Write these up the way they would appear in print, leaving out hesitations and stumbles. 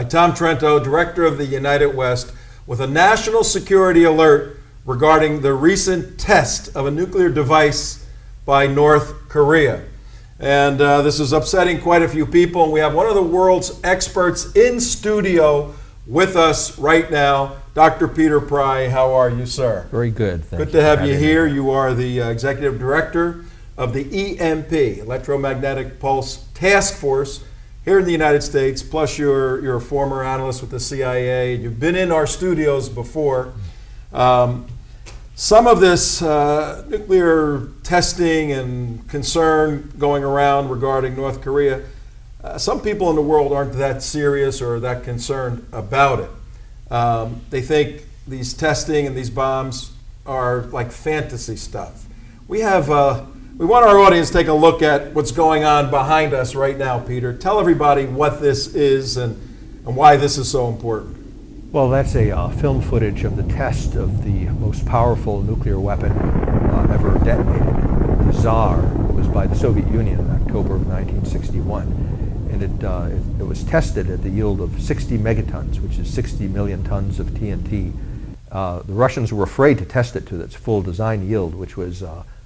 Hi, Tom Trento, Director of the United West, with a national security alert regarding the recent test of a nuclear device by North Korea. And this is upsetting quite a few people. And we have one of the world's experts in studio with us right now, Dr. Peter Pry. How are you, sir? Very good. Thank you. Good to have you here. You are the Executive Director of the EMP, Electromagnetic Pulse Task Force, here in the United States, plus you're a former analyst with the CIA. You've been in our studios before. Some of this nuclear testing and concern going around regarding North Korea, some people in the world aren't that serious or that concerned about it. They think these testing and these bombs are like fantasy stuff. We want our audience to take a look at what's going on behind us right now, Peter. Tell everybody what this is and why this is so important. Well, that's a film footage of the test of the most powerful nuclear weapon ever detonated, the Tsar. It was by the Soviet Union in October of 1961. And it was tested at the yield of 60 megatons, which is 60 million tons of TNT. The Russians were afraid to test it to its full design yield, which was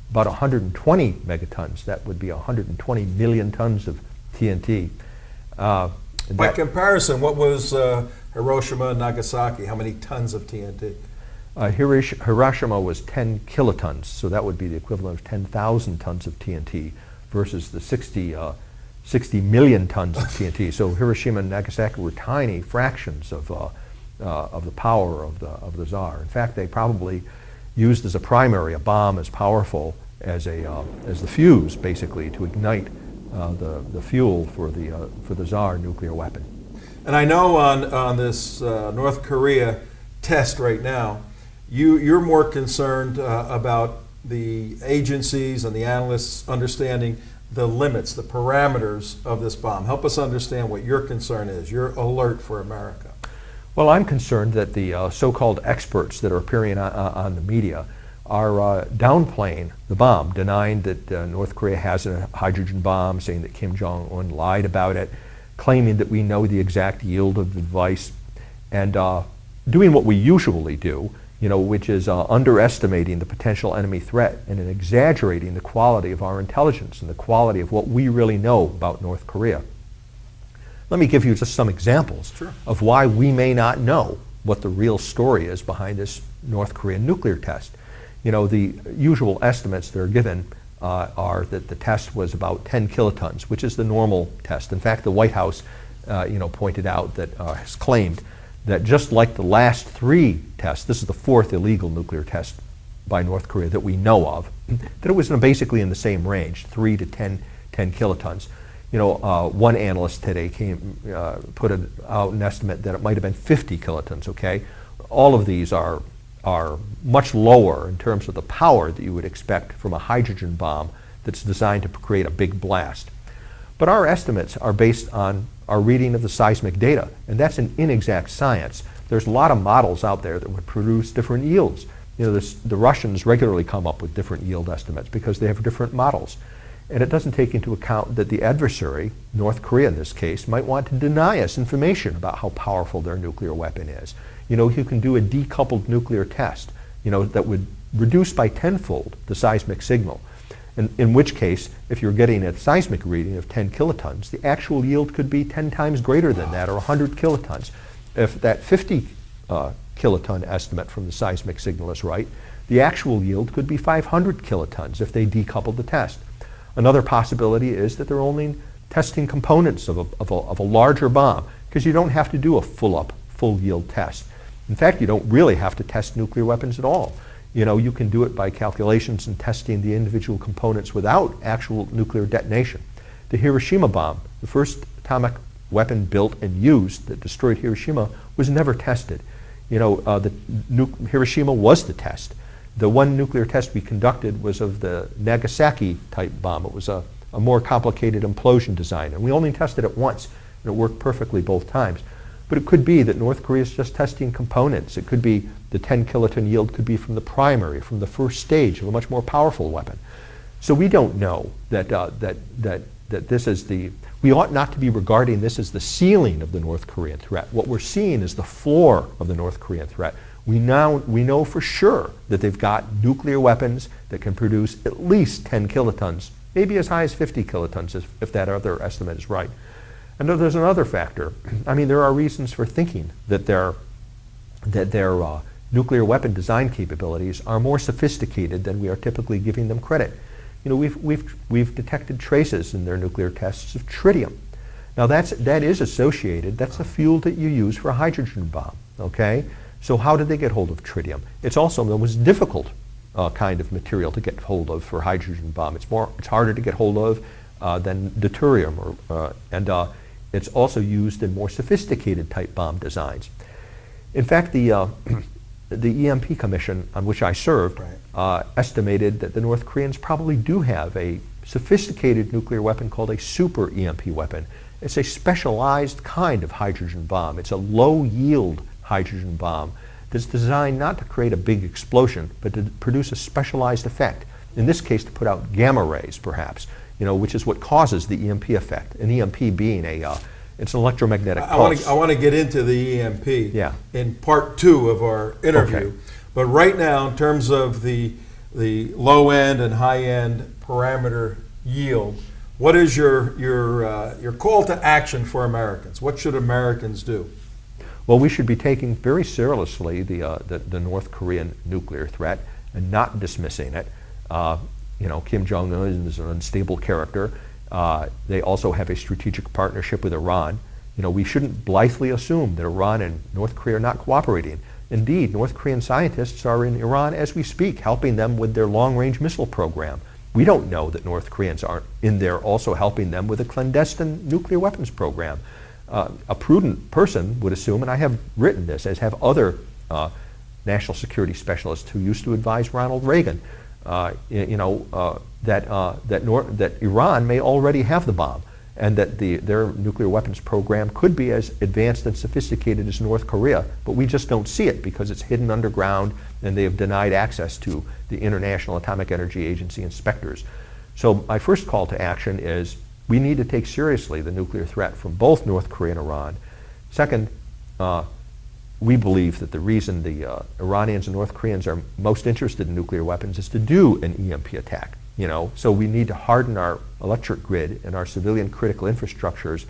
about 120 megatons. That would be 120 million tons of TNT. By comparison, what was Hiroshima and Nagasaki? How many tons of TNT? Hiroshima was 10 kilotons, so that would be the equivalent of 10,000 tons of TNT versus the 60 million tons of TNT. So Hiroshima and Nagasaki were tiny fractions of the power of the Tsar. In fact, they probably used as a primary a bomb as powerful as the fuse, basically, to ignite the fuel for the Tsar nuclear weapon. And I know on this North Korea test right now, you're more concerned about the agencies and the analysts understanding the limits, the parameters of this bomb. Help us understand what your concern is, your alert for America. Well, I'm concerned that the so-called experts that are appearing on the media are downplaying the bomb, denying that North Korea has a hydrogen bomb, saying that Kim Jong-un lied about it, claiming that we know the exact yield of the device, and doing what we usually do, which is underestimating the potential enemy threat and exaggerating the quality of our intelligence and the quality of what we really know about North Korea. Let me give you just some examples of why we may not know what the real story is behind this North Korean nuclear test. The usual estimates that are given are that the test was about 10 kilotons, which is the normal test. In fact, the White House, pointed out that has claimed that just like the last 3 tests, this is the 4th illegal nuclear test by North Korea that we know of, that it was basically in the same range, 3 to 10 kilotons. One analyst today put out an estimate that it might have been 50 kilotons, okay? All of these are much lower in terms of the power that you would expect from a hydrogen bomb that's designed to create a big blast. But our estimates are based on our reading of the seismic data, and that's an inexact science. There's a lot of models out there that would produce different yields. The Russians regularly come up with different yield estimates because they have different models. And it doesn't take into account that the adversary, North Korea in this case, might want to deny us information about how powerful their nuclear weapon is. You can do a decoupled nuclear test, that would reduce by tenfold the seismic signal. In which case, if you're getting a seismic reading of 10 kilotons, the actual yield could be 10 times greater than that, or 100 kilotons. If that 50 kiloton estimate from the seismic signal is right, the actual yield could be 500 kilotons if they decoupled the test. Another possibility is that they're only testing components of a larger bomb, because you don't have to do a full yield test. In fact, you don't really have to test nuclear weapons at all. You can do it by calculations and testing the individual components without actual nuclear detonation. The Hiroshima bomb, the first atomic weapon built and used that destroyed Hiroshima, was never tested. Hiroshima was the test. The one nuclear test we conducted was of the Nagasaki type bomb. It was a more complicated implosion design, and we only tested it once, and it worked perfectly both times. But it could be that North Korea is just testing components. It could be the 10 kiloton yield could be from the primary, from the first stage of a much more powerful weapon. So we don't know that that this is we ought not to be regarding this as the ceiling of the North Korean threat. What we're seeing is the floor of the North Korean threat. We know for sure that they've got nuclear weapons that can produce at least 10 kilotons, maybe as high as 50 kilotons if that other estimate is right. And there's another factor. I mean, there are reasons for thinking that their nuclear weapon design capabilities are more sophisticated than we are typically giving them credit. You know, we've detected traces in their nuclear tests of tritium. Now that is associated. That's the fuel that you use for a hydrogen bomb. Okay. So how did they get hold of tritium? It's also the most difficult kind of material to get hold of for a hydrogen bomb. It's harder to get hold of than deuterium, and it's also used in more sophisticated type bomb designs. In fact, the EMP Commission on which I served estimated that the North Koreans probably do have a sophisticated nuclear weapon called a super-EMP weapon. It's a specialized kind of hydrogen bomb. It's a low-yield hydrogen bomb that's designed not to create a big explosion, but to produce a specialized effect. In this case, to put out gamma rays, perhaps, which is what causes the EMP effect. An EMP being it's an electromagnetic pulse. I want to get into the EMP in part 2 of our interview. Okay. But right now, in terms of the low end and high end parameter yield, what is your call to action for Americans? What should Americans do? Well, we should be taking very seriously the North Korean nuclear threat and not dismissing it. Kim Jong-un is an unstable character. They also have a strategic partnership with Iran. We shouldn't blithely assume that Iran and North Korea are not cooperating. Indeed, North Korean scientists are in Iran as we speak, helping them with their long-range missile program. We don't know that North Koreans aren't in there also helping them with a clandestine nuclear weapons program. A prudent person would assume, and I have written this, as have other national security specialists who used to advise Ronald Reagan, that Iran may already have the bomb, and that their nuclear weapons program could be as advanced and sophisticated as North Korea, but we just don't see it because it's hidden underground and they have denied access to the International Atomic Energy Agency inspectors. So my first call to action is we need to take seriously the nuclear threat from both North Korea and Iran. Second, we believe that the reason the Iranians and North Koreans are most interested in nuclear weapons is to do an EMP attack. So we need to harden our electric grid and our civilian critical infrastructures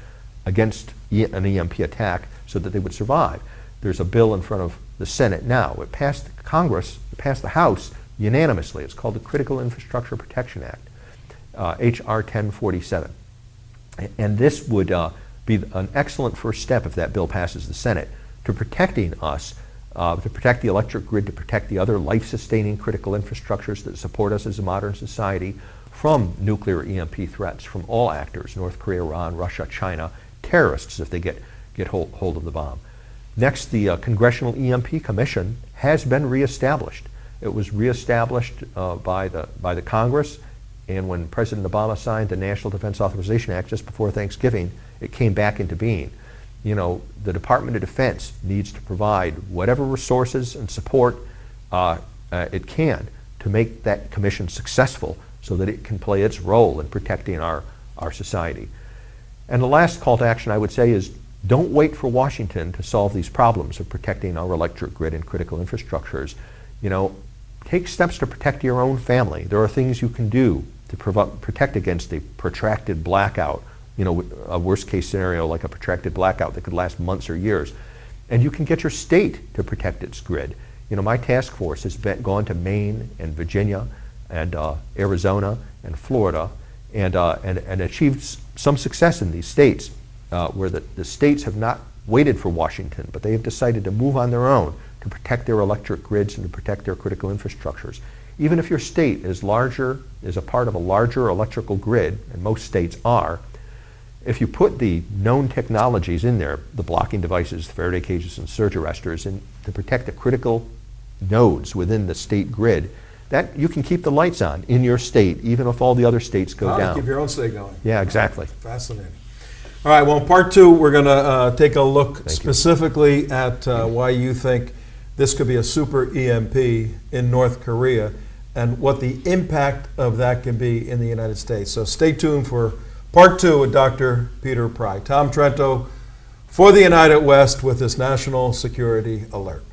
against an EMP attack so that they would survive. There's a bill in front of the Senate now. It passed Congress, it passed the House unanimously. It's called the Critical Infrastructure Protection Act, H.R. 1047. And this would be an excellent first step if that bill passes the Senate to protecting us, to protect the electric grid, to protect the other life-sustaining critical infrastructures that support us as a modern society from nuclear EMP threats from all actors, North Korea, Iran, Russia, China, terrorists if they get hold of the bomb. Next, the Congressional EMP Commission has been reestablished. It was reestablished by the Congress, and when President Obama signed the National Defense Authorization Act just before Thanksgiving, it came back into being. The Department of Defense needs to provide whatever resources and support it can to make that commission successful so that it can play its role in protecting our society. And the last call to action I would say is don't wait for Washington to solve these problems of protecting our electric grid and critical infrastructures. Take steps to protect your own family. There are things you can do to protect against a protracted blackout, a worst case scenario like a protracted blackout that could last months or years. And you can get your state to protect its grid. My task force has gone to Maine and Virginia and Arizona and Florida and achieved some success in these states where the states have not waited for Washington, but they have decided to move on their own to protect their electric grids and to protect their critical infrastructures. Even if your state is a part of a larger electrical grid, and most states are, if you put the known technologies in there, the blocking devices, the Faraday cages, and surge arresters, to protect the critical nodes within the state grid, that you can keep the lights on in your state, even if all the other states go down. Keep your own state going. Yeah, exactly. Fascinating. All right, well, in part 2, we're going to take a look specifically at why you think this could be a super EMP in North Korea and what the impact of that can be in the United States. So stay tuned for Part 2 with Dr. Peter Pry. Tom Trento for the United West with this National Security Alert.